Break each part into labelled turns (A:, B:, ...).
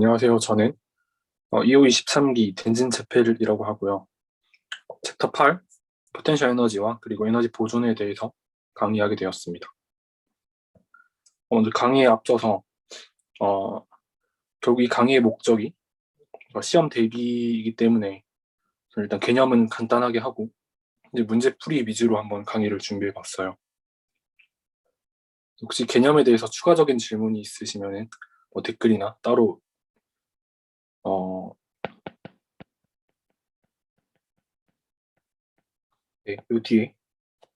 A: 안녕하세요. 저는 2523기 덴진 제펠이라고 하고요. 챕터 8, 포텐셜 에너지와 그리고 에너지 보존에 대해서 강의하게 되었습니다. 먼저 강의에 앞서서 어, 결국 이 강의의 목적이 시험 대비이기 때문에 저는 일단 개념은 간단하게 하고 이제 문제풀이 위주로 한번 강의를 준비해 봤어요. 혹시 개념에 대해서 추가적인 질문이 있으시면 댓글이나 따로 어, 네, 요 뒤에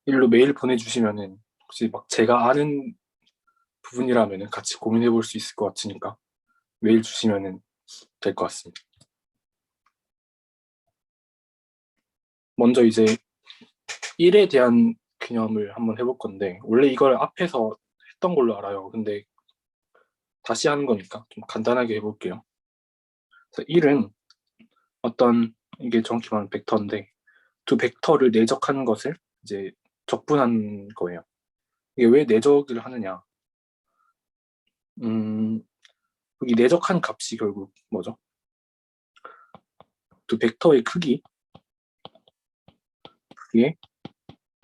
A: 일로 메일 보내주시면은 혹시 막 제가 아는 부분이라면 같이 고민해 볼 수 있을 것 같으니까 메일 주시면 될 것 같습니다. 먼저 이제 일에 대한 개념을 한번 해볼 건데, 원래 이걸 앞에서 했던 걸로 알아요. 근데 다시 하는 거니까 좀 간단하게 해볼게요. 그래서 일은 이게 정확히 말하면 벡터인데, 두 벡터를 내적한 것을 이제 적분한 거예요. 이게 왜 내적을 하느냐? 음, 여기 내적한 값이 결국 뭐죠? 두 벡터의 크기에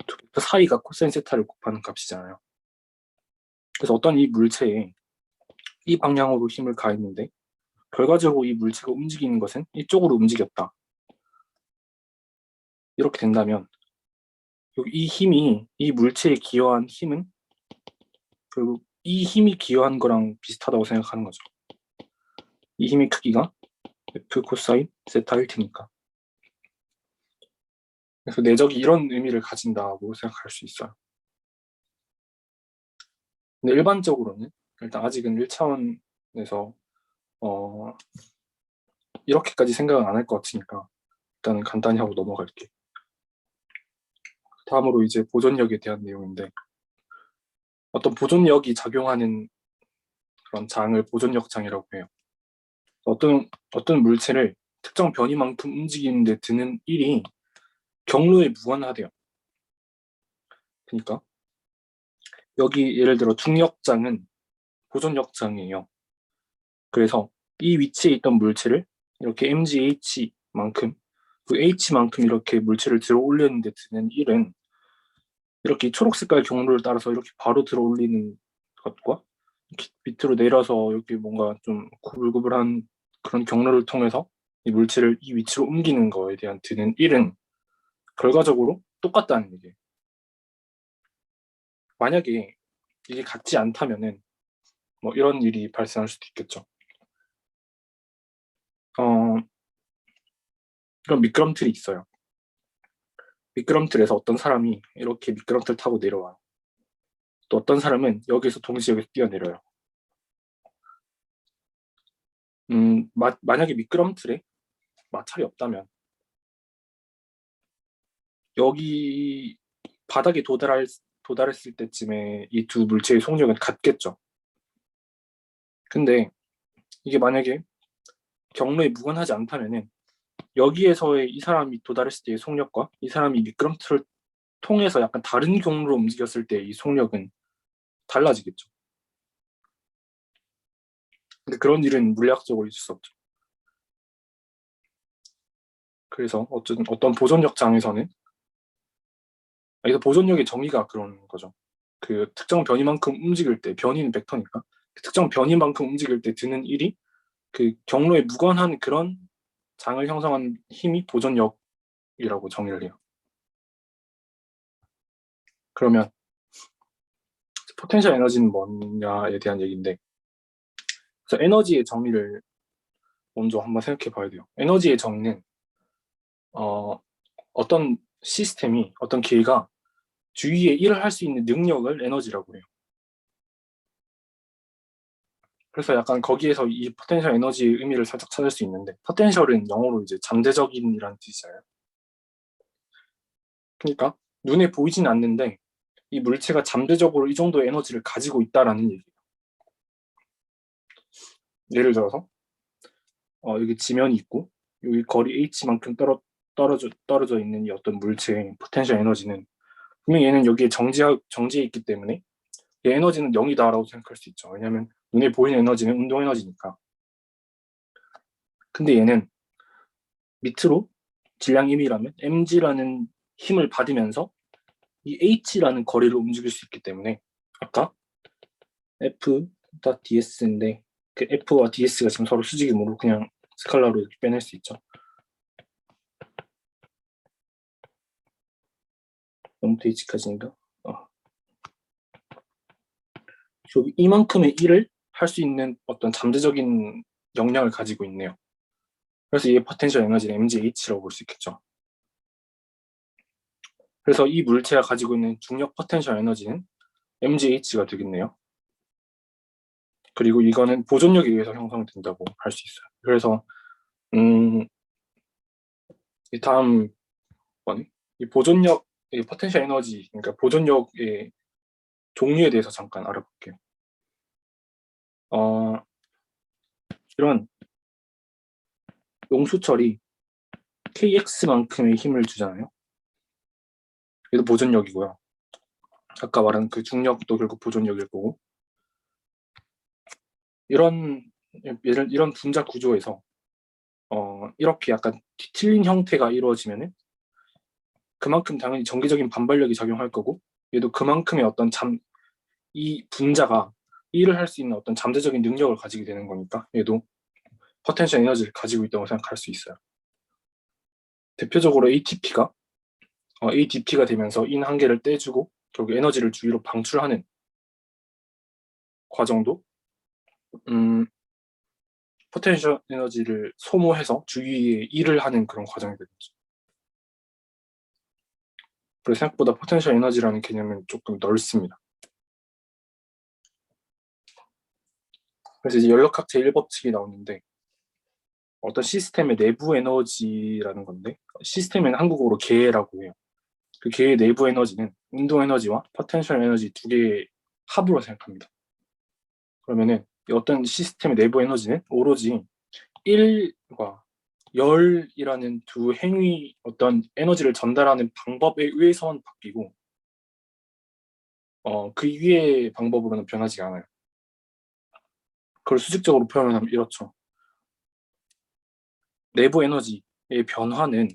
A: 두 벡터 사이가 코사인 세타를 곱하는 값이잖아요. 그래서 어떤 이 물체에 이 방향으로 힘을 가했는데 결과적으로 이 물체가 움직이는 것은 이쪽으로 움직였다. 이렇게 된다면 이 힘이 이 물체에 기여한 힘은 결국 이 힘이 기여한 거랑 비슷하다고 생각하는 거죠. 이 힘의 크기가 F 코사인 세타일 테니까. 그래서 내적이 이런 의미를 가진다고 생각할 수 있어요. 근데 일반적으로는 일단 아직은 1차원에서 어, 이렇게까지 생각은 안 할 것 같으니까 일단은 간단히 하고 넘어갈게. 다음으로 이제 보존력에 대한 내용인데 어떤 보존력이 작용하는 그런 장을 보존력장이라고 해요. 어떤 물체를 특정 변이만큼 움직이는데 드는 일이 경로에 무관하대요. 그러니까 여기 예를 들어 중력장은 보존력장이에요. 그래서 이 위치에 있던 물체를 이렇게 mgh만큼 그 h만큼 이렇게 물체를 들어 올렸는데 드는 일은 이렇게 초록 색깔 경로를 따라서 이렇게 바로 들어 올리는 것과 이렇게 밑으로 내려서 이렇게 뭔가 좀 구불구불한 그런 경로를 통해서 이 물체를 이 위치로 옮기는 거에 대한 드는 일은 결과적으로 똑같다는 얘기예요. 만약에 이게 같지 않다면은 뭐 이런 일이 발생할 수도 있겠죠. 어, 그런 미끄럼틀이 있어요. 미끄럼틀에서 어떤 사람이 이렇게 미끄럼틀 타고 내려와요. 또 어떤 사람은 여기서 동시에 여기서 뛰어내려요. 만약에 미끄럼틀에 마찰이 없다면 여기 바닥에 도달했을 때쯤에 이 두 물체의 속력은 같겠죠. 근데 이게 만약에 경로에 무관하지 않다면은 여기에서의 이 사람이 도달했을 때의 속력과 이 사람이 미끄럼틀을 통해서 약간 다른 경로로 움직였을 때 이 속력은 달라지겠죠. 근데 그런 일은 물리학적으로 있을 수 없죠. 그래서 어떤 보존력 장에서는 여기서 보존력의 정의가 그런 거죠. 그 특정 변이만큼 움직일 때 변이는 벡터니까 그 특정 변이만큼 움직일 때 드는 일이 그 경로에 무관한 그런 장을 형성한 힘이 보존력이라고 정의를 해요. 그러면 포텐셜 에너지는 뭐냐에 대한 얘기인데 그래서 에너지의 정의를 먼저 한번 생각해 봐야 돼요. 에너지의 정의는 어, 어떤 시스템이 어떤 기회가 주위에 일을 할 수 있는 능력을 에너지라고 해요. 그래서 약간 거기에서 이 포텐셜 에너지의 의미를 살짝 찾을 수 있는데 포텐셜은 영어로 이제 잠재적인이라는 뜻이잖아요. 그러니까 눈에 보이진 않는데 이 물체가 잠재적으로 이 정도의 에너지를 가지고 있다라는 얘기예요. 예를 들어서 여기 지면이 있고 여기 거리 h만큼 떨어져 있는 이 어떤 물체의 포텐셜 에너지는 분명히 얘는 여기에 정지해 있기 때문에 얘 에너지는 0이다라고 생각할 수 있죠. 왜냐하면 눈에 보이는 에너지는 운동 에너지니까. 근데 얘는 밑으로 질량 1이라면 mg라는 힘을 받으면서 이 h라는 거리를 움직일 수 있기 때문에 아까 f.ds인데 그 f와 ds가 지금 서로 수직이므로 그냥 스칼라로 이렇게 빼낼 수 있죠. 0부터 h까지인가? 이만큼의 일을 할 수 있는 어떤 잠재적인 역량을 가지고 있네요. 그래서 이게 포텐셜 에너지는 mgh라고 볼 수 있겠죠. 그래서 이 물체가 가지고 있는 중력 포텐셜 에너지는 mgh가 되겠네요. 그리고 이거는 보존력에 의해서 형성된다고 할 수 있어요. 그래서 이 다음 번이 이 보존력, 이 포텐셜 에너지, 그러니까 보존력의 종류에 대해서 잠깐 알아볼게요. 이런 용수철이 kx만큼의 힘을 주잖아요. 얘도 보존력이고요. 아까 말한 그 중력도 결국 보존력일 거고, 이런 분자 구조에서 이렇게 약간 뒤틀린 형태가 이루어지면은 그만큼 당연히 전기적인 반발력이 작용할 거고, 얘도 그만큼의 어떤 이 분자가 일을 할 수 있는 어떤 잠재적인 능력을 가지게 되는 거니까 얘도 포텐셜 에너지를 가지고 있다고 생각할 수 있어요. 대표적으로 ADP가 되면서 인 한 개를 떼주고 결국 에너지를 주위로 방출하는 과정도 포텐셜 에너지를 소모해서 주위에 일을 하는 그런 과정이 되겠죠. 그래서 생각보다 포텐셜 에너지라는 개념은 조금 넓습니다. 그래서 이제 연력학 제1법칙이 나오는데 어떤 시스템의 내부 에너지라는 건데 시스템에는 한국어로 계라고 해요. 그 계의 내부 에너지는 운동 에너지와 포텐셜 에너지 두 개의 합으로 생각합니다. 그러면은 어떤 시스템의 내부 에너지는 오로지 1과 열이라는 두 행위 어떤 에너지를 전달하는 방법에 의해서만 바뀌고 그 위의 방법으로는 변하지 않아요. 그걸 수직적으로 표현하면 이렇죠. 내부 에너지의 변화는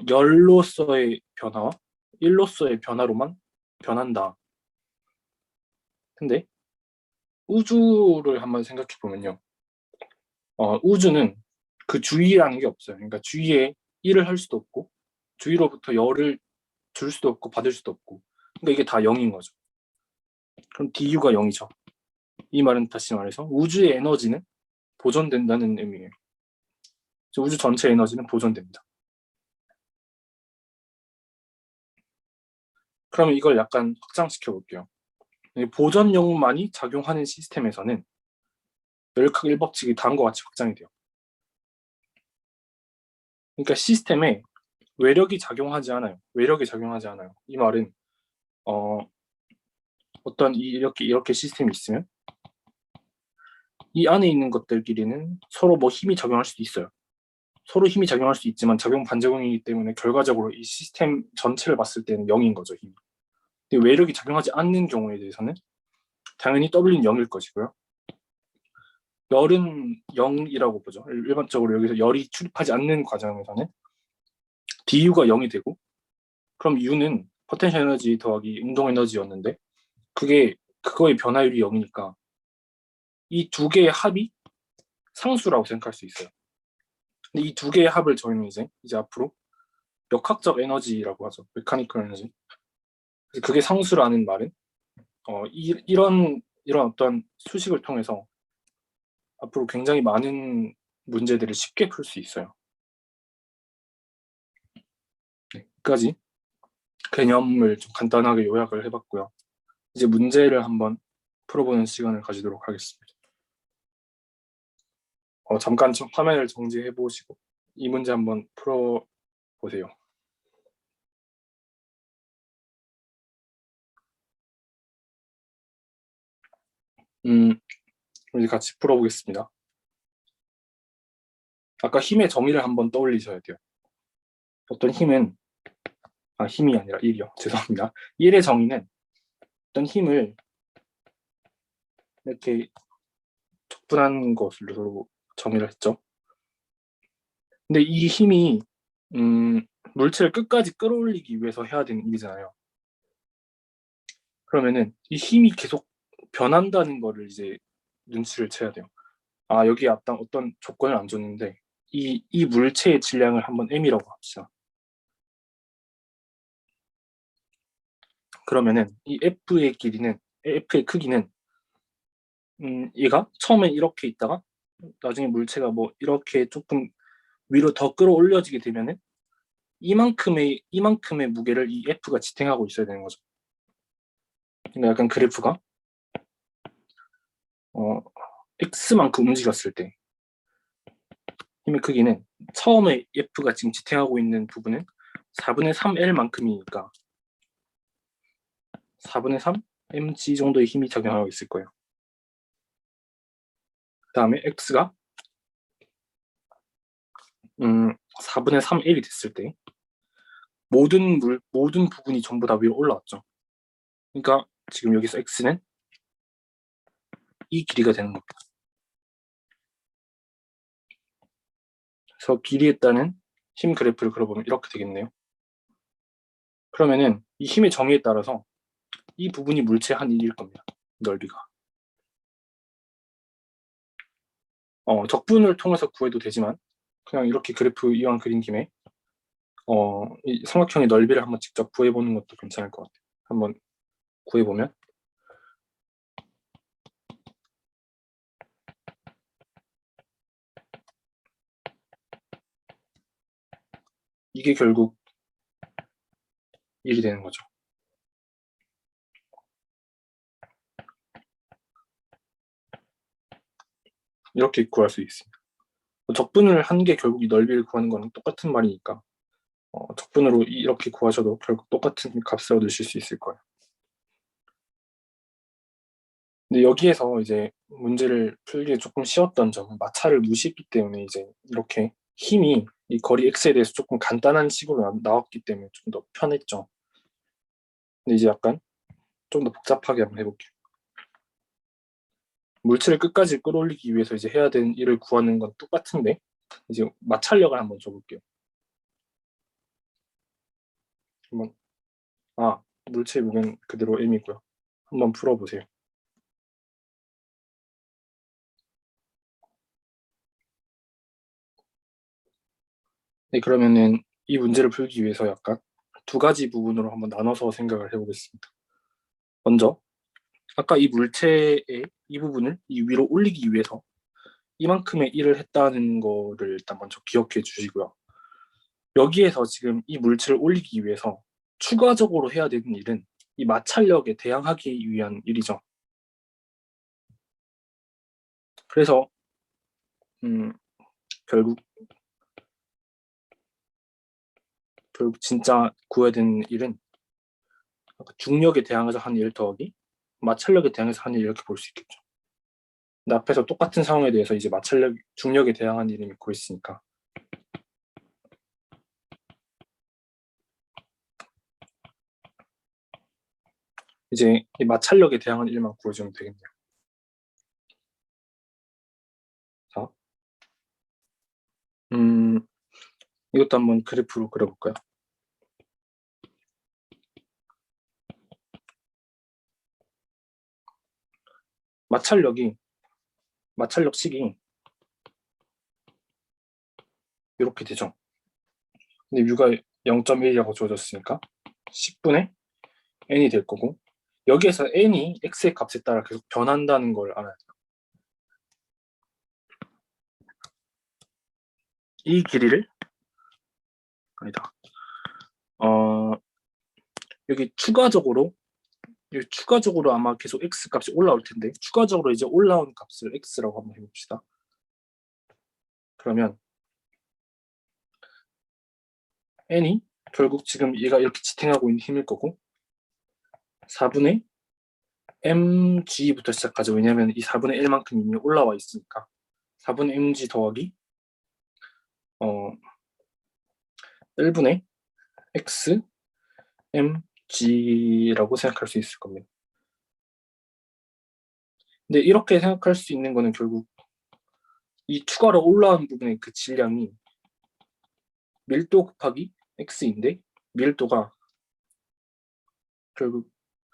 A: 열로서의 변화와 일로서의 변화로만 변한다. 근데 우주를 한번 생각해 보면요. 우주는 그 주위라는 게 없어요. 그러니까 주위에 일을 할 수도 없고 주위로부터 열을 줄 수도 없고 받을 수도 없고. 그러니까 이게 다 0인 거죠. 그럼 DU가 0이죠. 이 말은 다시 말해서 우주의 에너지는 보존된다는 의미예요. 우주 전체 에너지는 보존됩니다. 그러면 이걸 약간 확장시켜 볼게요. 보존력만이 작용하는 시스템에서는 열각 1법칙이 다음과 같이 확장이 돼요. 그러니까 시스템에 외력이 작용하지 않아요. 외력이 작용하지 않아요. 이 말은 어떤 이렇게 시스템이 있으면 이 안에 있는 것들끼리는 서로 뭐 힘이 작용할 수도 있어요. 서로 힘이 작용할 수 있지만 작용 반작용이기 때문에 결과적으로 이 시스템 전체를 봤을 때는 0인 거죠, 힘이. 근데 외력이 작용하지 않는 경우에 대해서는 당연히 W는 0일 것이고요. 열은 0이라고 보죠. 일반적으로 여기서 열이 출입하지 않는 과정에서는 DU가 0이 되고 그럼 U는 포텐셜 에너지 더하기 운동 에너지였는데 그거의 변화율이 0이니까 이 두 개의 합이 상수라고 생각할 수 있어요. 근데 이 두 개의 합을 저희는 이제 앞으로 역학적 에너지라고 하죠. 메카니컬 에너지. 그래서 그게 상수라는 말은 이런 어떤 수식을 통해서 앞으로 굉장히 많은 문제들을 쉽게 풀 수 있어요. 네, 여기까지 개념을 좀 간단하게 요약을 해봤고요. 이제 문제를 한번 풀어보는 시간을 가지도록 하겠습니다. 잠깐 좀 화면을 정지해 보시고 이 문제 한번 풀어보세요. 이제 같이 풀어보겠습니다. 아까 힘의 정의를 한번 떠올리셔야 돼요. 어떤 힘이 아니라 1이요. 죄송합니다. 1의 정의는 어떤 힘을 이렇게 적분한 것으로 정의를 했죠. 근데 이 힘이 물체를 끝까지 끌어올리기 위해서 해야 되는 일이잖아요. 그러면은 이 힘이 계속 변한다는 거를 이제 눈치를 채야 돼요. 아, 여기에 어떤 조건을 안 줬는데 이 물체의 질량을 한번 m이라고 합시다. 그러면은 이 F의 크기는 얘가 처음에 이렇게 있다가 나중에 물체가 뭐 이렇게 조금 위로 더 끌어올려지게 되면은 이만큼의 무게를 이 F가 지탱하고 있어야 되는 거죠. 그러니까 약간 그래프가 어, X만큼 움직였을 때 힘의 크기는 처음에 F가 지금 지탱하고 있는 부분은 4분의 3L만큼이니까 4분의 3 mg 정도의 힘이 작용하고 있을 거예요. 그 다음에 X가 4분의 3L이 됐을 때 모든 부분이 전부 다 위로 올라왔죠. 그러니까 지금 여기서 X는 이 길이가 되는 겁니다. 그래서 길이에 따른 힘 그래프를 그려보면 이렇게 되겠네요. 그러면은 이 힘의 정의에 따라서 이 부분이 물체의 한 1일 겁니다. 넓이가. 적분을 통해서 구해도 되지만 그냥 이렇게 그래프 이왕 그린 김에 이 삼각형의 넓이를 한번 직접 구해보는 것도 괜찮을 것 같아요. 한번 구해보면 이게 결국 1이 되는 거죠. 이렇게 구할 수 있습니다. 적분을 한 게 결국 이 넓이를 구하는 거는 똑같은 말이니까 적분으로 이렇게 구하셔도 결국 똑같은 값을 얻으실 수 있을 거예요. 근데 여기에서 이제 문제를 풀기에 조금 쉬웠던 점은 마찰을 무시했기 때문에 이제 이렇게 힘이 이 거리 x에 대해서 조금 간단한 식으로 나왔기 때문에 좀 더 편했죠. 근데 이제 약간 좀 더 복잡하게 한번 해볼게요. 물체를 끝까지 끌어올리기 위해서 이제 해야 되는 일을 구하는 건 똑같은데 이제 마찰력을 한번 줘볼게요. 한번 물체의 무게는 그대로 m이고요. 한번 풀어보세요. 네, 그러면은 이 문제를 풀기 위해서 약간 두 가지 부분으로 한번 나눠서 생각을 해보겠습니다. 먼저 아까 이 물체의 이 부분을 이 위로 올리기 위해서 이만큼의 일을 했다는 거를 일단 먼저 기억해 주시고요. 여기에서 지금 이 물체를 올리기 위해서 추가적으로 해야 되는 일은 이 마찰력에 대항하기 위한 일이죠. 그래서 음, 결국 진짜 구해야 되는 일은 중력에 대항해서 하는 일 더하기 마찰력에 대항해서 하는 일 이렇게 볼 수 있겠죠. 근데 앞에서 똑같은 상황에 대해서 이제 중력에 대항하는 일을 믿고 있으니까 이제 이 마찰력에 대항하는 일만 구해주면 되겠네요. 자, 이것도 한번 그래프로 그려볼까요? 마찰력식이 이렇게 되죠. 근데 U가 0.1이라고 주어졌으니까 10분의 N이 될 거고 여기에서 N이 X의 값에 따라 계속 변한다는 걸 알아야 돼요. 이 길이를 아니다. 어, 여기 추가적으로 아마 계속 X 값이 올라올 텐데 추가적으로 이제 올라온 값을 X라고 한번 해봅시다. 그러면 N이 결국 지금 얘가 이렇게 지탱하고 있는 힘일 거고 4분의 mg부터 시작하죠. 왜냐하면 이 4분의 1만큼 이미 올라와 있으니까 4분의 mg 더하기 1분의 x mg라고 생각할 수 있을 겁니다. 근데 이렇게 생각할 수 있는 거는 결국 이 추가로 올라온 부분의 그 질량이 밀도 곱하기 x인데 밀도가 결국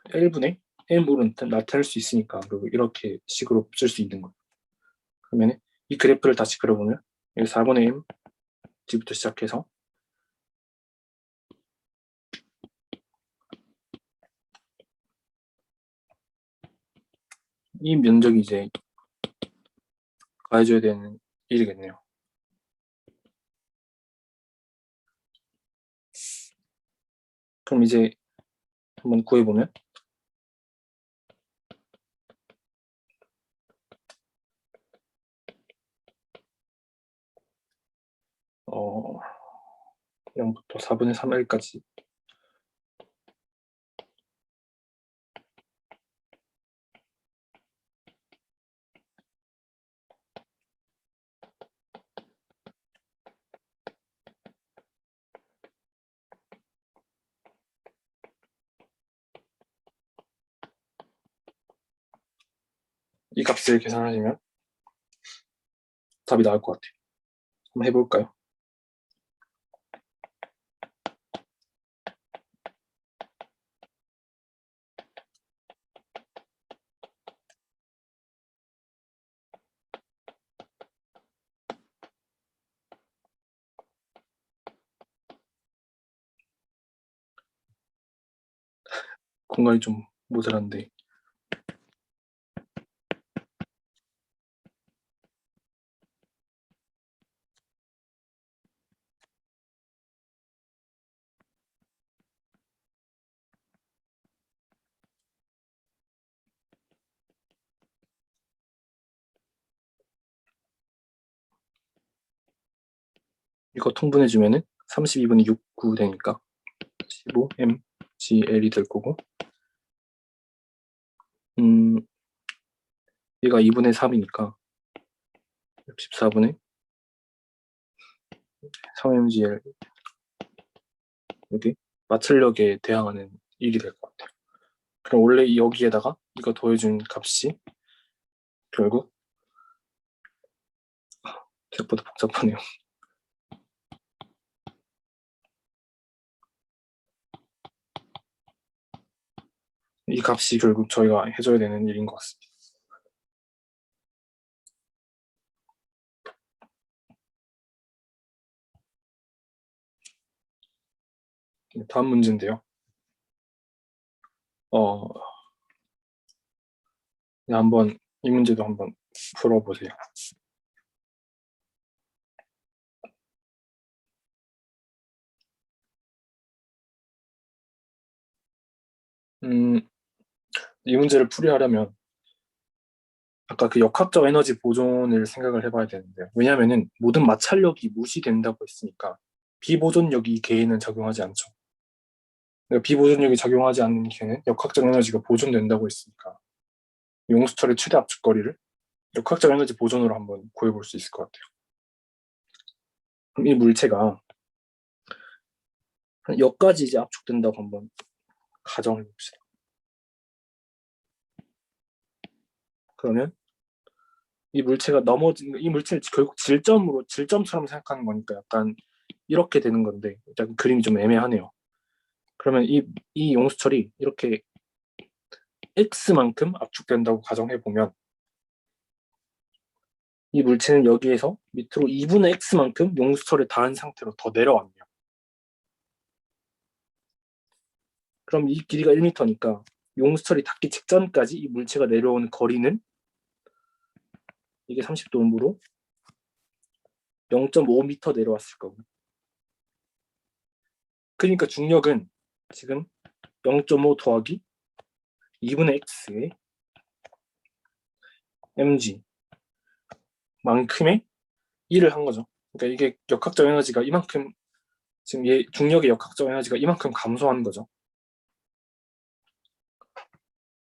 A: 1분의 m으로 나타낼 수 있으니까 결국 이렇게 식으로 쓸 수 있는 거예요. 그러면 이 그래프를 다시 그려보면 여기 4분의 m g부터 시작해서 이 면적이 이제 가해줘야 되는 일이겠네요. 그럼 이제 한번 구해보면 어, 0부터 4분의 3L까지 이 값을 계산하시면 답이 나올 것 같아요. 한번 해볼까요? 공간이 좀 모자란데 이거 통분해주면은 32분의 6, 9 되니까 15m GL이 될 거고 얘가 2분의 3이니까 14분의 3mgl 여기 마찰력에 대항하는 일이 될 것 같아요. 그럼 원래 여기에다가 이거 더해준 값이 결국 생각보다 복잡하네요. 이 값이 결국 저희가 해줘야 되는 일인 것 같습니다. 다음 문제인데요. 한번 이 문제도 한번 풀어보세요. 이 문제를 풀이하려면 아까 그 역학적 에너지 보존을 생각을 해봐야 되는데요. 왜냐하면은 모든 마찰력이 무시된다고 했으니까 비보존력이 이 개에는 적용하지 않죠. 그러니까 비보존력이 적용하지 않는 개는 역학적 에너지가 보존된다고 했으니까 용수철의 최대 압축거리를 역학적 에너지 보존으로 한번 구해볼 수 있을 것 같아요. 그럼 이 물체가 한 여기까지 이제 압축된다고 한번 가정해 봅시다. 그러면 이 물체가 넘어진 이 물체를 결국 질점처럼 생각하는 거니까 약간 이렇게 되는 건데 약간 그림이 좀 애매하네요. 그러면 이 용수철이 이렇게 x만큼 압축된다고 가정해 보면 이 물체는 여기에서 밑으로 2분의 x만큼 용수철에 닿은 상태로 더 내려왔네요. 그럼 이 길이가 1m니까 용수철이 닿기 직전까지 이 물체가 내려오는 거리는 이게 30도므로 0.5m 내려왔을 거고. 그러니까 중력은 지금 0.5 더하기 2분의 x의 mg 만큼의 1을 한 거죠. 그러니까 이게 역학적 에너지가 이만큼 지금 얘 중력의 역학적 에너지가 이만큼 감소하는 거죠.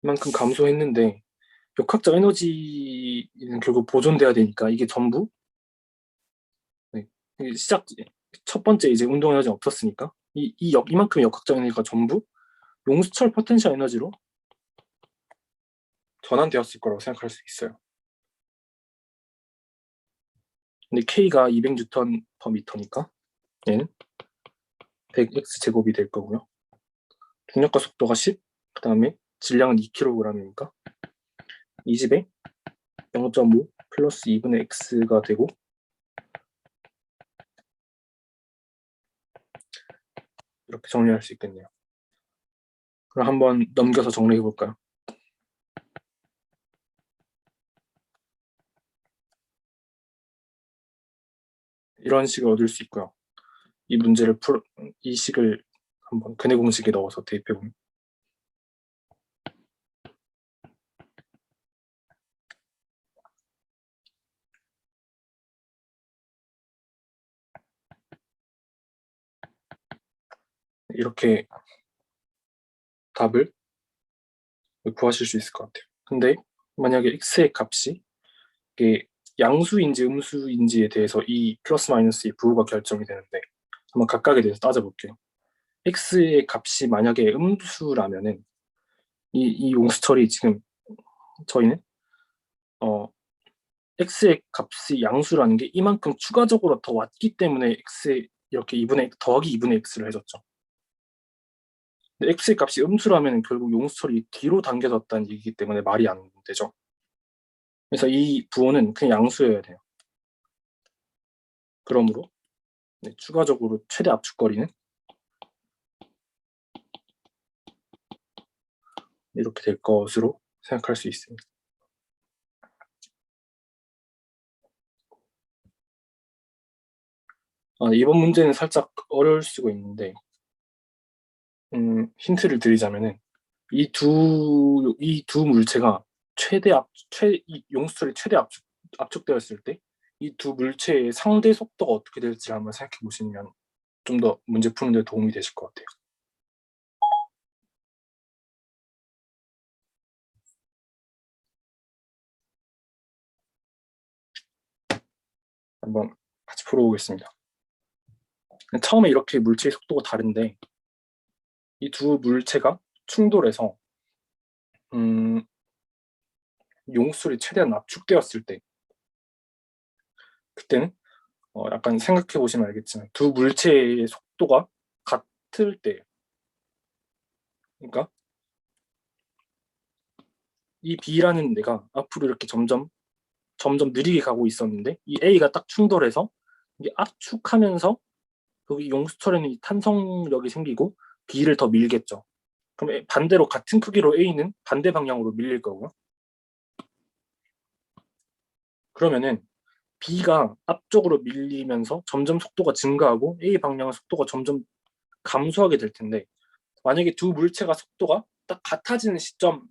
A: 이만큼 감소했는데 역학적 에너지는 결국 보존돼야 되니까 이게 전부 네, 첫 번째 이제 운동 에너지는 없었으니까 이만큼의 역학적 에너지가 전부 용수철 포텐셜 에너지로 전환되었을 거라고 생각할 수 있어요. 근데 K가 200N/m니까 얘는 100x 제곱이 될 거고요. 중력과 속도가 10, 그 다음에 질량은 2kg이니까 20에 0.5 플러스 2분의 x가 되고, 이렇게 정리할 수 있겠네요. 그럼 한번 넘겨서 정리해 볼까요? 이런 식을 얻을 수 있고요. 이 식을 한번 근해 공식에 넣어서 대입해 보면 이렇게 답을 구하실 수 있을 것 같아요. 근데 만약에 x의 값이 이게 양수인지 음수인지에 대해서 이 플러스 마이너스의 부호가 결정이 되는데, 한번 각각에 대해서 따져볼게요. x의 값이 만약에 음수라면은 이 용수철이 지금 저희는 x의 값이 양수라는 게 이만큼 추가적으로 더 왔기 때문에 x에 이렇게 더하기 2분의 x를 해줬죠. 근데 x의 값이 음수라면 결국 용수철이 뒤로 당겨졌다는 얘기이기 때문에 말이 안 되죠. 그래서 이 부호는 그냥 양수여야 돼요. 그러므로 추가적으로 최대 압축거리는 이렇게 될 것으로 생각할 수 있습니다. 이번 문제는 살짝 어려울 수가 있는데, 힌트를 드리자면은 이 두 물체가 이 용수철이 최대 압축되었을 때 이 두 물체의 상대 속도가 어떻게 될지 한번 생각해 보시면 좀 더 문제 푸는 데 도움이 되실 것 같아요. 한번 같이 풀어보겠습니다. 처음에 이렇게 물체의 속도가 다른데 이 두 물체가 충돌해서 용수철이 최대한 압축되었을 때, 그때는 약간 생각해 보시면 알겠지만 두 물체의 속도가 같을 때, 그러니까 이 B라는 데가 앞으로 이렇게 점점 느리게 가고 있었는데 이 A가 딱 충돌해서 이게 압축하면서 여기 용수철에는 이 탄성력이 생기고 B를 더 밀겠죠. 그럼 반대로 같은 크기로 A는 반대 방향으로 밀릴 거고요. 그러면은 B가 앞쪽으로 밀리면서 점점 속도가 증가하고 A 방향의 속도가 점점 감소하게 될 텐데, 만약에 두 물체가 속도가 딱 같아지는 시점이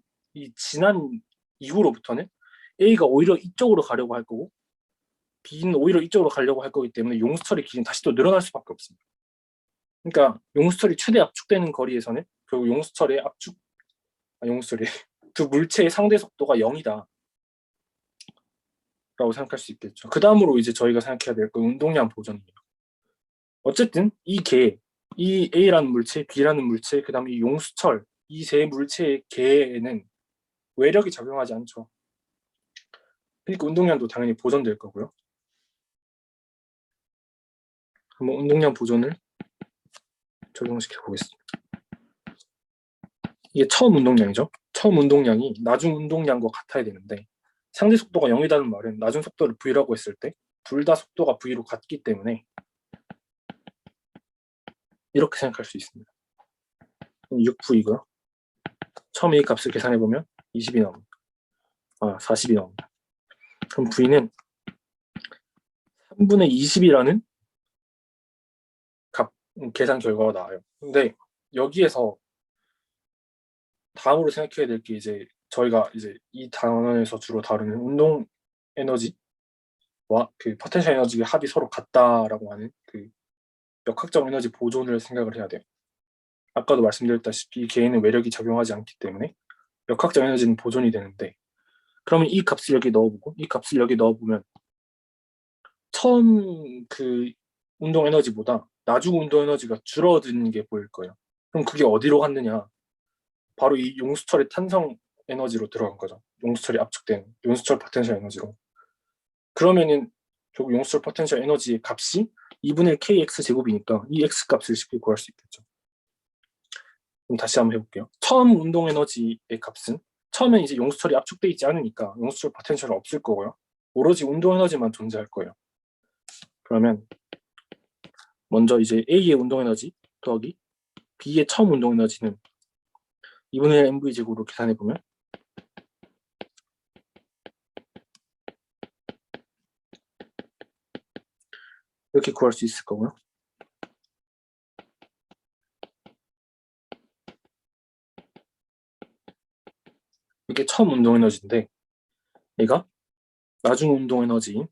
A: 지난 이후로부터는 A가 오히려 이쪽으로 가려고 할 거고 B는 오히려 이쪽으로 가려고 할 거기 때문에 용수철의 길이는 다시 또 늘어날 수밖에 없습니다. 그러니까 용수철이 최대 압축되는 거리에서는 결국 용수철의 두 물체의 상대 속도가 0이다 라고 생각할 수 있겠죠. 그 다음으로 이제 저희가 생각해야 될 건 운동량 보존이에요. 어쨌든 이 A라는 물체, B라는 물체, 그 다음에 이 용수철, 이 세 물체의 개에는 외력이 작용하지 않죠. 그러니까 운동량도 당연히 보존될 거고요. 한번 운동량 보존을 적용시켜 보겠습니다. 이게 처음 운동량이죠. 처음 운동량이 나중 운동량과 같아야 되는데, 상대 속도가 0이라는 말은 나중 속도를 V라고 했을 때 둘 다 속도가 V로 같기 때문에 이렇게 생각할 수 있습니다. 6V고요. 처음 A 값을 계산해보면 20이 나옵니다. 40이 나옵니다. 그럼 V는 3분의 20이라는 계산 결과가 나와요. 근데 여기에서 다음으로 생각해야 될 게 이제 저희가 이제 이 단원에서 주로 다루는 운동 에너지와 그 포텐셜 에너지의 합이 서로 같다라고 하는 그 역학적 에너지 보존을 생각을 해야 돼요. 아까도 말씀드렸다시피 개인은 외력이 작용하지 않기 때문에 역학적 에너지는 보존이 되는데, 그러면 이 값을 여기 넣어보고 이 값을 여기 넣어보면 처음 그 운동 에너지보다 나중 운동 에너지가 줄어드는 게 보일 거예요. 그럼 그게 어디로 갔느냐? 바로 이 용수철의 탄성 에너지로 들어간 거죠. 용수철이 압축된 용수철 포텐셜 에너지로. 그러면은 결국 용수철 포텐셜 에너지의 값이 2분의 kx 제곱이니까 이 x 값을 쉽게 구할 수 있겠죠. 그럼 다시 한번 해볼게요. 처음 운동 에너지의 값은 처음엔 이제 용수철이 압축돼 있지 않으니까 용수철 포텐셜은 없을 거고요. 오로지 운동 에너지만 존재할 거예요. 그러면 먼저 이제 A의 운동 에너지 더하기 B의 처음 운동 에너지는 2분의 1 mv 제곱으로 계산해 보면 이렇게 구할 수 있을 거고요. 이게 처음 운동 에너지인데 얘가 나중 운동 에너지인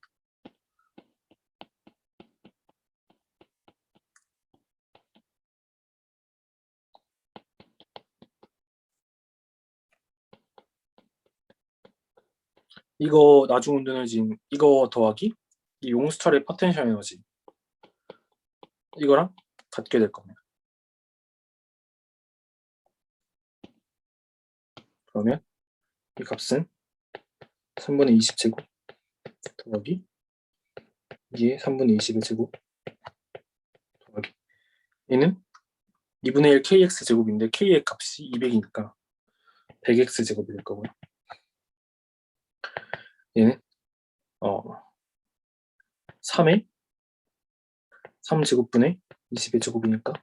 A: 이거 나중 운동 에너지인 이거 더하기 이 용수철의 포텐셜 에너지 이거랑 같게 될 겁니다. 그러면 이 값은 3분의 20제곱 더하기 2의 3분의 21제곱 더하기 얘는 2분의 1 kx 제곱인데 k의 값이 200이니까 100x 제곱이 될 거고요. 얘는 3의 3제곱분의 20의 제곱이니까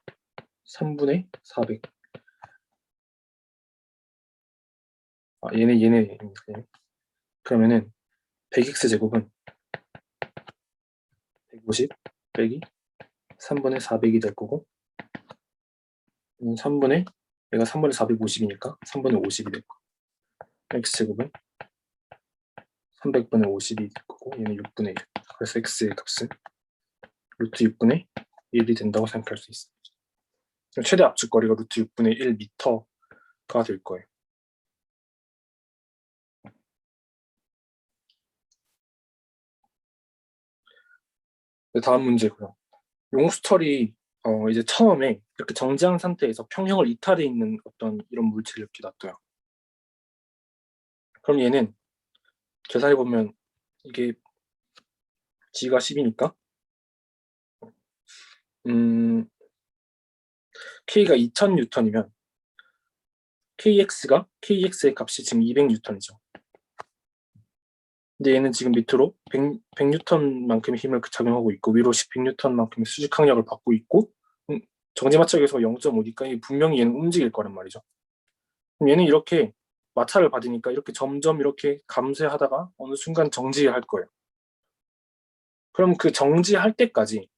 A: 3분의 400. 얘네. 그러면은 100x 제곱은 150 빼기 3분의 400이 될 거고 3분의 얘가 3분의 450이니까 3분의 50이 될 거고 x 제곱은 300분의 50이 될 거고 얘는 6분의 1. 그래서 x의 값은 루트 6분의 1이 된다고 생각할 수 있습니다. 최대 압축거리가 루트 6분의 1m가 될 거예요. 다음 문제고요. 용수철이 이제 처음에 이렇게 정지한 상태에서 평형을 이탈해 있는 어떤 이런 물질을 이렇게 놔둬요. 그럼 얘는 계산해 보면 이게 G가 10이니까 K가 2000N이면 KX의 값이 지금 200N이죠. 근데 얘는 지금 밑으로 100N만큼의 힘을 작용하고 있고 위로 100N만큼의 수직 항력을 받고 있고 정지 마찰에서 0.5니까 분명히 얘는 움직일 거란 말이죠. 그럼 얘는 이렇게 마찰을 받으니까 이렇게 점점 이렇게 감쇄하다가 어느 순간 정지할 거예요. 그럼 그 정지할 때까지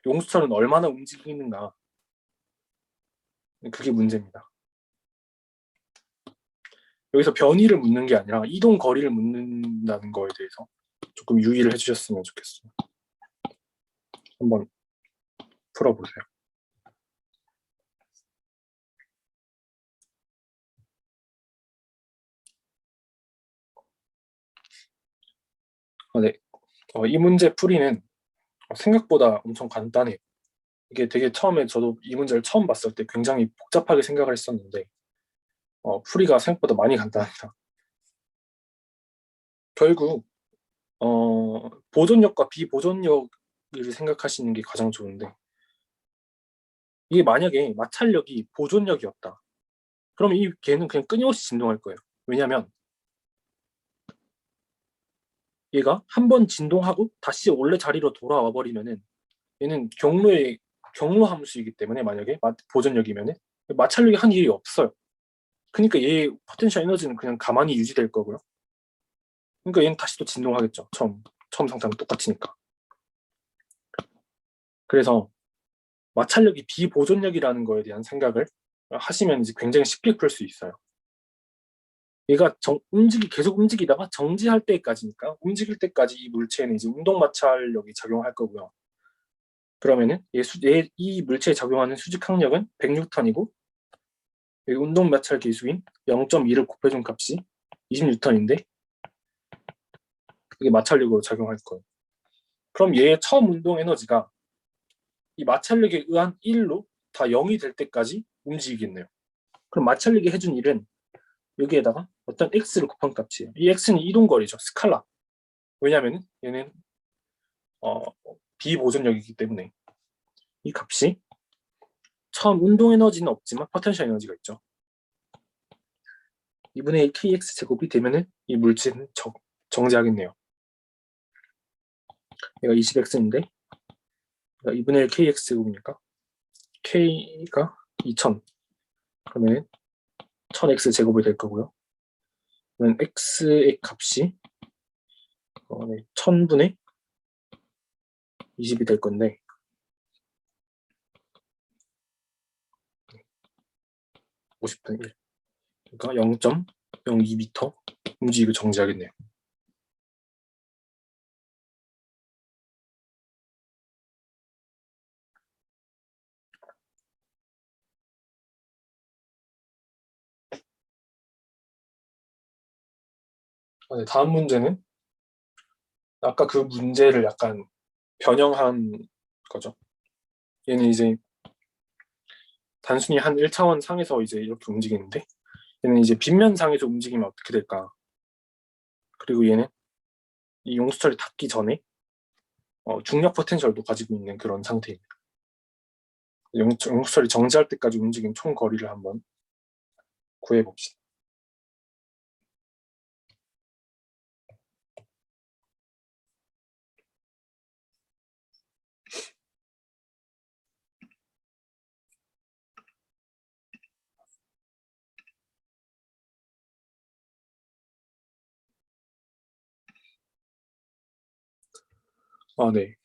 A: 용수철은 얼마나 움직이는가? 그게 문제입니다. 여기서 변이를 묻는 게 아니라 이동 거리를 묻는다는 거에 대해서 조금 유의를 해주셨으면 좋겠어요. 한번 풀어보세요. 네. 이 문제 풀이는 생각보다 엄청 간단해요. 이게 되게 처음에 저도 이 문제를 처음 봤을 때 굉장히 복잡하게 생각을 했었는데 풀이가 생각보다 많이 간단합니다. 결국 보존력과 비보존력을 생각하시는 게 가장 좋은데 이게 만약에 마찰력이 보존력이었다. 그럼 이 걔는 그냥 끊임없이 진동할 거예요. 왜냐하면 얘가 한 번 진동하고 다시 원래 자리로 돌아와 버리면은 얘는 경로 함수이기 때문에 만약에 보존력이면은 마찰력이 한 일이 없어요. 그러니까 얘의 포텐셜 에너지는 그냥 가만히 유지될 거고요. 그러니까 얘는 다시 또 진동하겠죠. 처음 상태랑 똑같으니까. 그래서 마찰력이 비보존력이라는 거에 대한 생각을 하시면 이제 굉장히 쉽게 풀 수 있어요. 얘가 계속 움직이다가 정지할 때까지니까 움직일 때까지 이 물체는 이제 운동 마찰력이 작용할 거고요. 그러면은 이 물체에 작용하는 수직 항력은 100N이고 운동 마찰 계수인 0.2를 곱해준 값이 20N인데 그게 마찰력으로 작용할 거예요. 그럼 얘의 처음 운동 에너지가 이 마찰력에 의한 1로 다 0이 될 때까지 움직이겠네요. 그럼 마찰력이 해준 일은 여기에다가 어떤 x를 곱한 값이에요. 이 x는 이동거리죠. 스칼라. 왜냐하면 얘는 비보존력이기 때문에 이 값이 처음 운동 에너지는 없지만 포텐셜 에너지가 있죠. 2분의 1 kx 제곱이 되면은 이 물질은 정지하겠네요. 얘가 20x인데 2분의 1 kx 제곱이니까 k가 2000 그러면 1000x 제곱이 될 거고요. 그러면 x의 값이 1000분의 20이 될 건데 50분의 1 그러니까 0.02m 움직이고 정지하겠네요. 네, 다음 문제는 아까 그 문제를 약간 변형한 거죠. 얘는 이제 단순히 한 1차원 상에서 이제 이렇게 움직이는데 얘는 이제 빗면 상에서 움직이면 어떻게 될까? 그리고 얘는 이 용수철이 닿기 전에 중력 포텐셜도 가지고 있는 그런 상태입니다. 용수철이 정지할 때까지 움직인 총 거리를 한번 구해봅시다. 네.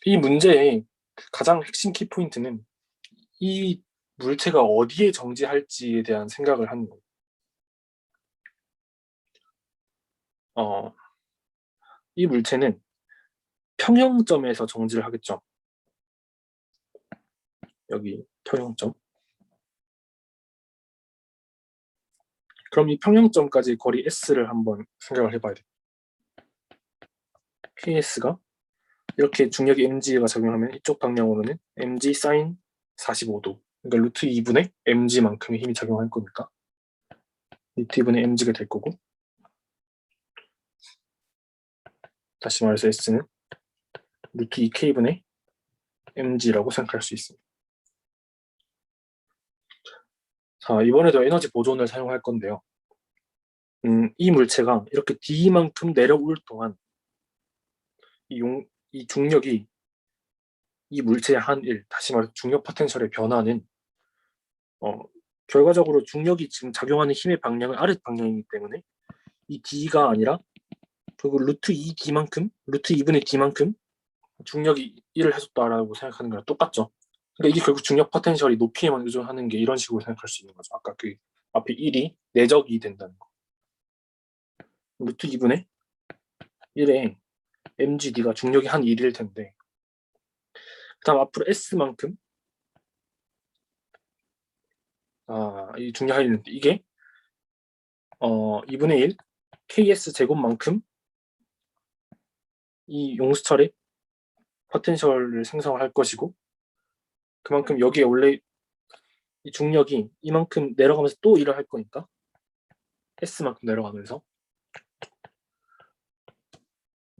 A: 이 문제의 가장 핵심 키포인트는 이 물체가 어디에 정지할지에 대한 생각을 하는 거예요. 이 물체는 평형점에서 정지를 하겠죠. 여기 평형점. 그럼 이 평형점까지 거리 s를 한번 생각을 해봐야 돼요. ks가 이렇게 중력이 mg가 작용하면 이쪽 방향으로는 mg sin 45도 그러니까 루트 2분의 mg만큼의 힘이 작용할 거니까 루트 2분의 mg가 될 거고 다시 말해서 s는 루트 2k분의 mg라고 생각할 수 있습니다. 자, 이번에도 에너지 보존을 사용할 건데요. 이 물체가 이렇게 D만큼 내려올 동안 이 중력이 이 물체의 한 일, 다시 말해서 중력 포텐셜의 변화는 결과적으로 중력이 지금 작용하는 힘의 방향은 아랫 방향이기 때문에 이 D가 아니라 결국 루트 2D만큼, 루트 2분의 D만큼 중력이 1을 해줬다라고 생각하는 거랑 똑같죠. 그러니까 이게 결국 중력 포텐셜이 높이에만 의존하는 게 이런 식으로 생각할 수 있는 거죠. 아까 그 앞에 1이 내적이 된다는 거. 루트 2분의 1에 mgd가 중력이 한 1일 텐데 그 다음 앞으로 s만큼 이 중력 한 1인데 이게 2분의 1 ks 제곱만큼 이 용수철의 포텐셜을 생성할 것이고 그만큼 여기에 원래 이 중력이 이만큼 내려가면서 또 일을 할 거니까 s만큼 내려가면서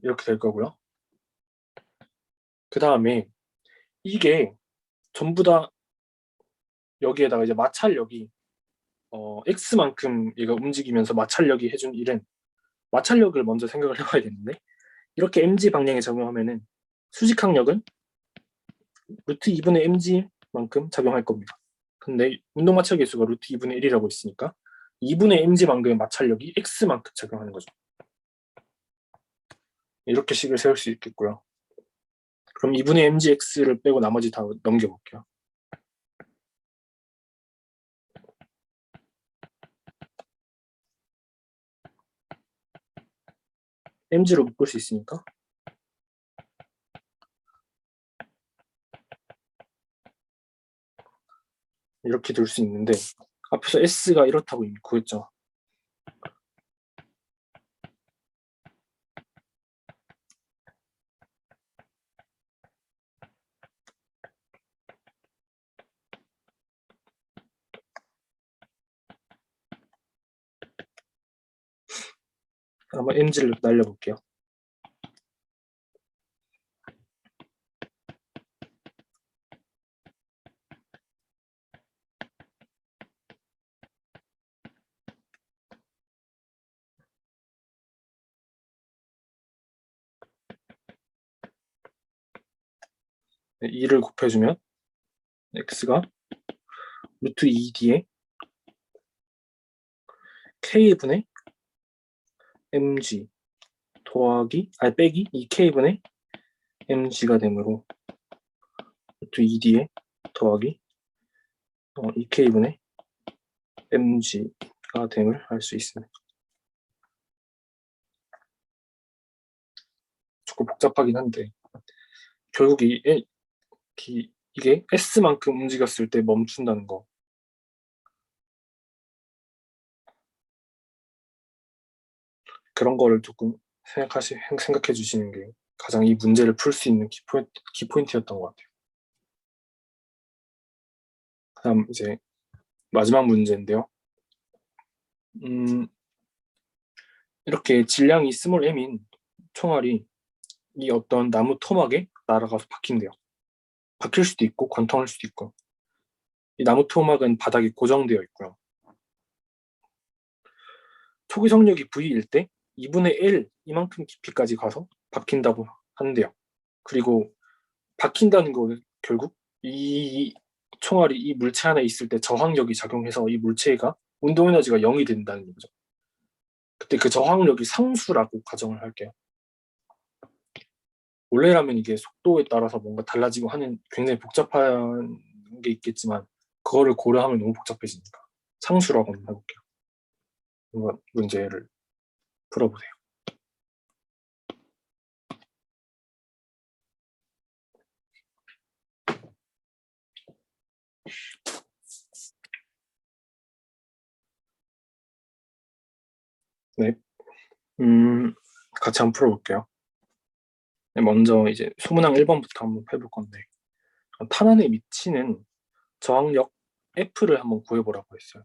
A: 이렇게 될 거고요. 그 다음에 이게 전부 다 여기에다가 이제 마찰력이 x만큼 얘가 움직이면서 마찰력이 해준 일은 마찰력을 먼저 생각을 해봐야 되는데 이렇게 mg 방향에 적용하면은 수직항력은 루트 2분의 mg만큼 작용할 겁니다. 근데 운동 마찰 계수가 루트 2분의 1이라고 있으니까 2분의 mg만큼의 마찰력이 x만큼 작용하는 거죠. 이렇게 식을 세울 수 있겠고요. 그럼 2분의 mgx를 빼고 나머지 다 넘겨볼게요. mg로 묶을 수 있으니까 이렇게 둘 수 있는데 앞에서 s가 이렇다고 이미 구했죠. 한번 mg를 날려볼게요. 2를 곱해주면 x가 루트 2d에 k분의 mg 더하기 빼기 2k분의 mg가 되므로 루트 2d에 더하기 2k분의 mg가 됨을 알 수 있습니다. 조금 복잡하긴 한데 결국 이게 s만큼 움직였을 때 멈춘다는 거, 그런 거를 조금 생각해 주시는 게 가장 이 문제를 풀 수 있는 키포인트였던 것 같아요. 그다음 이제 마지막 문제인데요. 이렇게 질량이 스몰 m인 총알이 이 어떤 나무 토막에 날아가서 박힌대요. 박힐 수도 있고 관통할 수도 있고, 이 나무 토막은 바닥에 고정되어 있고요. 초기 성력이 V일 때 2분의 1 이만큼 깊이까지 가서 박힌다고 하는데요. 그리고 박힌다는 거는 결국 이 총알이 이 물체 안에 있을 때 저항력이 작용해서 이 물체가 운동 에너지가 0이 된다는 거죠. 그때 그 저항력이 상수라고 가정을 할게요. 원래라면 이게 속도에 따라서 뭔가 달라지고 하는 굉장히 복잡한 게 있겠지만 그거를 고려하면 너무 복잡해지니까 상수라고 한번 해볼게요. 이번 문제를 풀어보세요. 네, 같이 한번 풀어볼게요. 네, 먼저 이제 소문항 1번부터 한번 해볼 건데, 탄환에 미치는 저항력 F를 한번 구해보라고 했어요.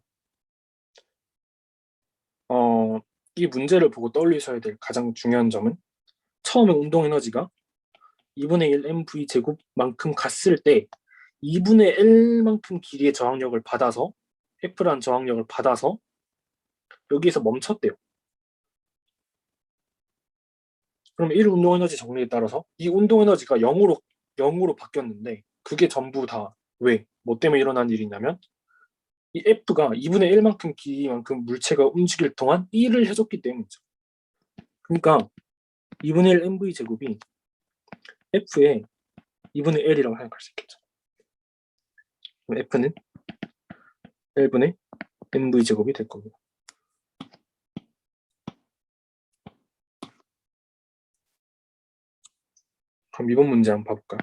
A: 이 문제를 보고 떠올리셔야 될 가장 중요한 점은 처음에 운동 에너지가 2분의 1 mv 제곱만큼 갔을 때 2분의 1만큼 길이의 저항력을 받아서 F란 저항력을 받아서 여기에서 멈췄대요. 그럼 1 운동 에너지 정리에 따라서 이 운동 에너지가 0으로 바뀌었는데 그게 전부 다 왜? 뭐 때문에 일어난 일이냐면 이 F가 2분의 1만큼 길이만큼 물체가 움직일 동안 1을 해줬기 때문이죠. 그러니까 2분의 1 mv 제곱이 F의 2분의 1이라고 생각할 수 있겠죠. 그럼 F는 1분의 mv 제곱이 될 겁니다. 그럼 이번 문제 한번 봐볼까요?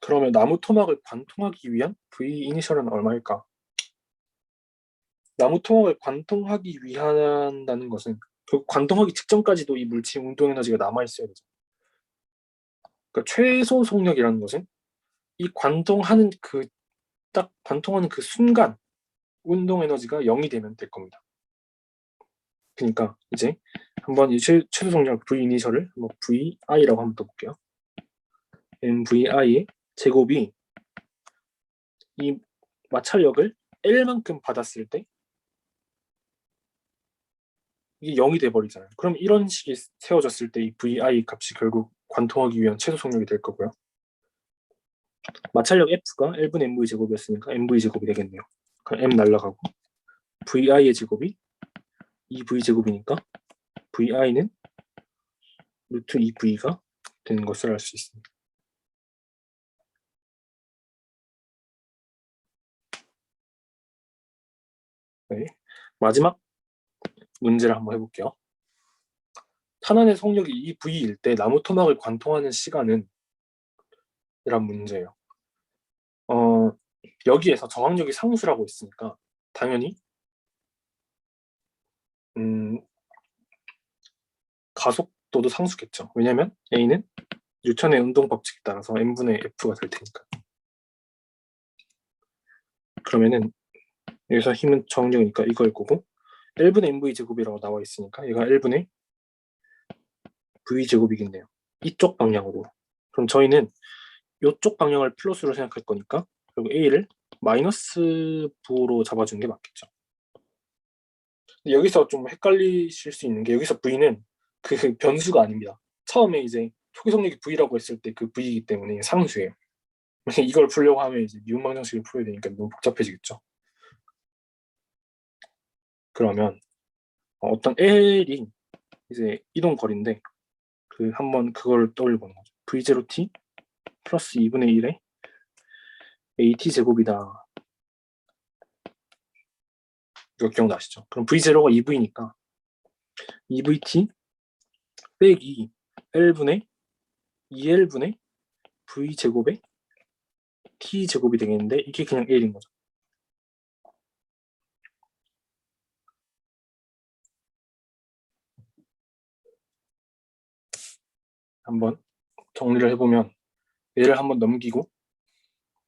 A: 그러면 나무 토막을 관통하기 위한 V 이니셜은 얼마일까? 나무 토막을 관통하기 위한다는 것은 결국 관통하기 직전까지도 이 물체 운동 에너지가 남아 있어야 되죠. 그러니까 최소 속력이라는 것은 이 관통하는 딱 관통하는 그 순간 운동 에너지가 0이 되면 될 겁니다. 그러니까 이제 한번 이 최소 속력 V 이니셜을 뭐 VI라고 한번 떠볼게요. MVI의 제곱이 이 마찰력을 L만큼 받았을 때 이게 0이 돼버리잖아요. 그럼 이런 식이 세워졌을 때 이 VI 값이 결국 관통하기 위한 최소 속력이 될 거고요. 마찰력 F가 1분의 mv 제곱이었으니까 mv 제곱이 되겠네요. 그럼 m 날라가고 VI의 제곱이 2v 제곱이니까 VI는 루트 2v가 되는 것을 알 수 있습니다. 네. 마지막 문제를 한번 해볼게요. 탄환의 속력이 2v일 때 나무 토막을 관통하는 시간은 이란 문제예요. 여기에서 저항력이 상수라고 했으니까 당연히 가속도도 상수겠죠. 왜냐면 A는 뉴턴의 운동 법칙에 따라서 m분의 F가 될 테니까. 그러면은 여기서 힘은 저항력이니까 이걸 거고 1분의 mv 제곱이라고 나와 있으니까 얘가 1분의 v 제곱이겠네요. 이쪽 방향으로. 그럼 저희는 이쪽 방향을 플러스로 생각할 거니까 그리고 A를 마이너스 부호로 잡아주는 게 맞겠죠. 여기서 좀 헷갈리실 수 있는 게 여기서 V는 그 변수가 아닙니다. 처음에 이제 초기 속력이 V라고 했을 때 그 V이기 때문에 상수예요. 이걸 풀려고 하면 이제 미분 방정식을 풀어야 되니까 너무 복잡해지겠죠. 그러면 어떤 L이 이제 이동 거리인데 그 한번 그걸 떠올려보는 거죠. V0t 플러스 2분의 1에 AT 제곱이다. 이거 기억나시죠? 그럼 V0가 2V니까 2VT 빼기 L분의 2L분의 V제곱에 T제곱이 되겠는데 이게 그냥 L인 거죠. 한번 정리를 해보면 얘를 한번 넘기고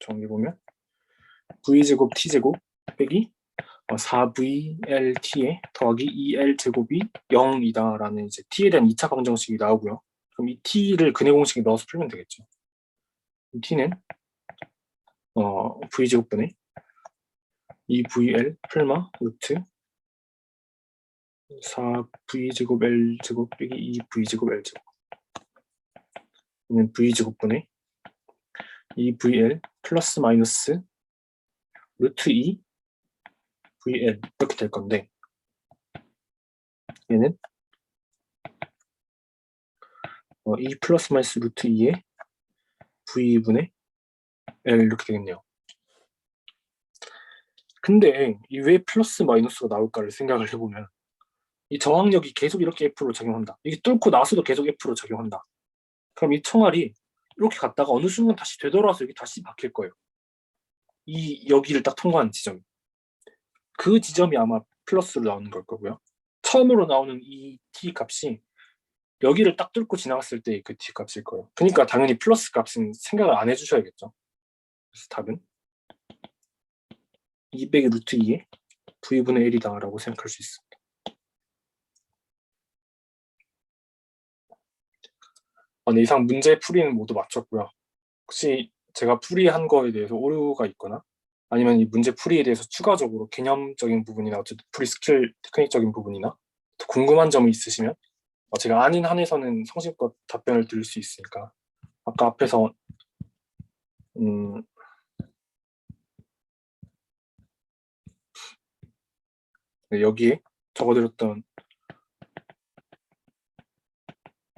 A: 정리해보면 V제곱 T제곱 빼기 4VLT에 더하기 2L제곱이 0이다 라는 이제 T에 대한 2차 방정식이 나오고요. 그럼 이 T를 근해 공식에 넣어서 풀면 되겠죠. T는 V제곱분의 2VL 풀마 루트 4V제곱 L제곱 빼기 2V제곱 L제곱 는 V제곱분의 2VL 플러스 마이너스 루트 2 VL 이렇게 될 건데 얘는 2 플러스 마이너스 루트 2에 V분의 L 이렇게 되겠네요. 근데 이 왜 플러스 마이너스가 나올까를 생각을 해보면 이 저항력이 계속 이렇게 F로 작용한다. 이게 뚫고 나서도 계속 F로 작용한다. 그럼 이 총알이 이렇게 갔다가 어느 순간 다시 되돌아서 여기 다시 박힐 거예요. 이 여기를 딱 통과하는 지점. 그 지점이 아마 플러스로 나오는 걸 거고요. 처음으로 나오는 이 t 값이 여기를 딱 뚫고 지나갔을 때 그 t 값일 거예요. 그러니까 당연히 플러스 값은 생각을 안 해주셔야겠죠. 그래서 답은 200의 루트 2에 v분의 1이다 라고 생각할 수 있습니다. 네, 이상 문제 풀이는 모두 마쳤고요. 혹시 제가 풀이한 거에 대해서 오류가 있거나 아니면 이 문제 풀이에 대해서 추가적으로 개념적인 부분이나 어쨌든 풀이 스킬 테크닉적인 부분이나 더 궁금한 점이 있으시면 제가 아닌 한에서는 성실껏 답변을 드릴 수 있으니까 아까 앞에서 네, 여기에 적어드렸던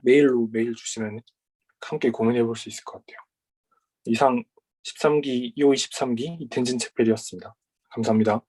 A: 메일로 메일 주시면 함께 고민해 볼 수 있을 것 같아요. 이상 13기 EOE 13기 이텐진 책벨이었습니다. 감사합니다.